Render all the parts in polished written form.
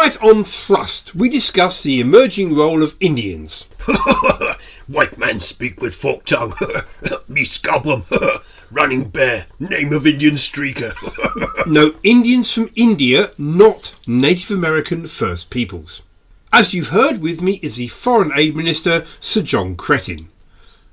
Tonight on Thrust, we discuss the emerging role of Indians. White man speak with forked tongue. Me scalp 'em. Running bear, name of Indian streaker. No, Indians from India, not Native American First Peoples. As you've heard, with me is the Foreign Aid Minister, Sir John Cretin.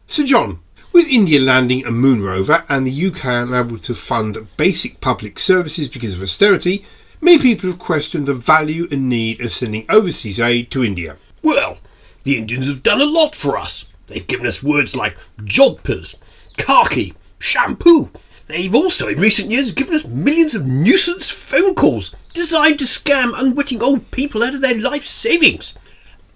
Sir John, with India landing a moon rover and the UK unable to fund basic public services because of austerity, many people have questioned the value and need of sending overseas aid to India. Well, the Indians have done a lot for us. They've given us words like jodhpurs, khaki, shampoo. They've also in recent years given us millions of nuisance phone calls designed to scam unwitting old people out of their life savings,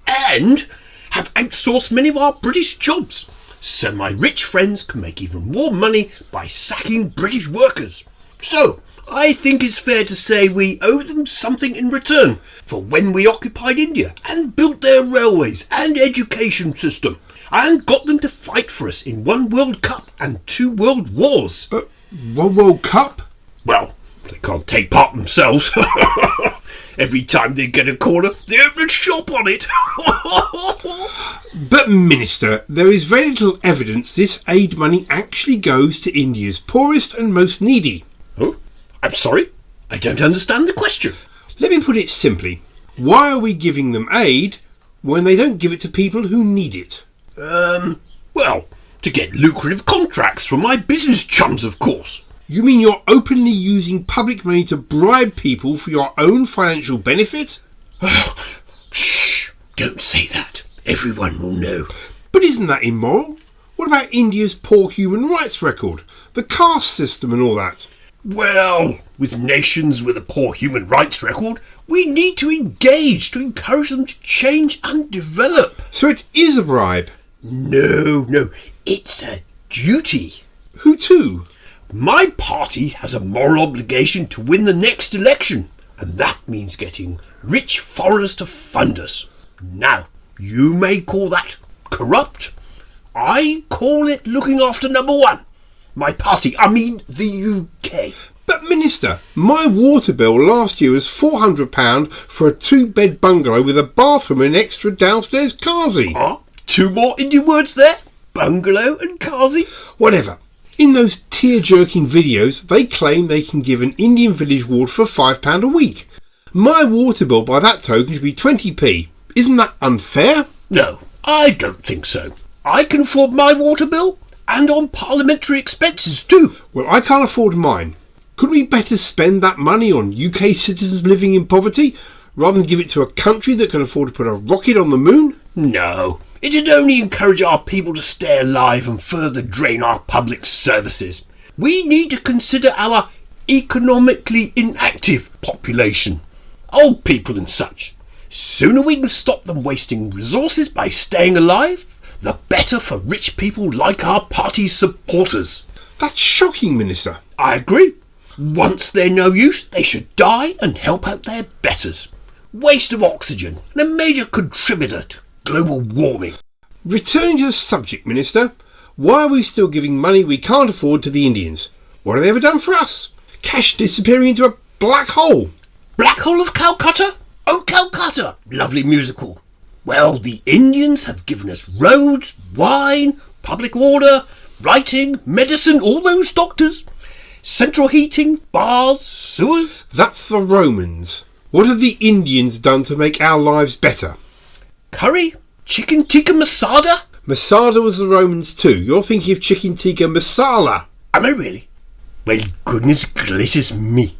and have outsourced many of our British jobs, so my rich friends can make even more money by sacking British workers. So I think it's fair to say we owe them something in return for when we occupied India and built their railways and education system and got them to fight for us in 1 World Cup and 2 World Wars. 1 World Cup? Well, they can't take part themselves. Every time they get a corner, they open a shop on it. But Minister, there is very little evidence this aid money actually goes to India's poorest and most needy. Oh, I'm sorry, I don't understand the question. Let me put it simply. Why are we giving them aid when they don't give it to people who need it? Well, to get lucrative contracts from my business chums, of course. You mean you're openly using public money to bribe people for your own financial benefit? Shh, don't say that. Everyone will know. But isn't that immoral? What about India's poor human rights record, the caste system and all that? Well, with nations with a poor human rights record, we need to engage to encourage them to change and develop. So it is a bribe? No, it's a duty. Who to? My party has a moral obligation to win the next election, and that means getting rich foreigners to fund us. Now, you may call that corrupt. I call it looking after number one. My party, I mean the UK. But Minister, my water bill last year was £400 for a 2-bed bungalow with a bathroom and an extra downstairs kazi. Huh? 2 more Indian words there? Bungalow and kazi? Whatever. In those tear-jerking videos, they claim they can give an Indian village water for £5 a week. My water bill by that token should be 20p. Isn't that unfair? No, I don't think so. I can afford my water bill, and on parliamentary expenses too. Well, I can't afford mine. Couldn't we better spend that money on UK citizens living in poverty, rather than give it to a country that can afford to put a rocket on the moon? No, it'd only encourage our people to stay alive and further drain our public services. We need to consider our economically inactive population, old people and such. Sooner we can stop them wasting resources by staying alive, the better for rich people like our party's supporters. That's shocking, Minister. I agree. Once they're no use, they should die and help out their betters. Waste of oxygen and a major contributor to global warming. Returning to the subject, Minister, why are we still giving money we can't afford to the Indians? What have they ever done for us? Cash disappearing into a black hole. Black Hole of Calcutta? Oh, Calcutta! Lovely musical. Well, the Indians have given us roads, wine, public order, writing, medicine, all those doctors. Central heating, baths, sewers. That's the Romans. What have the Indians done to make our lives better? Curry? Chicken tikka masala? Masala was the Romans too. You're thinking of chicken tikka masala. Am I really? Well, goodness gracious me.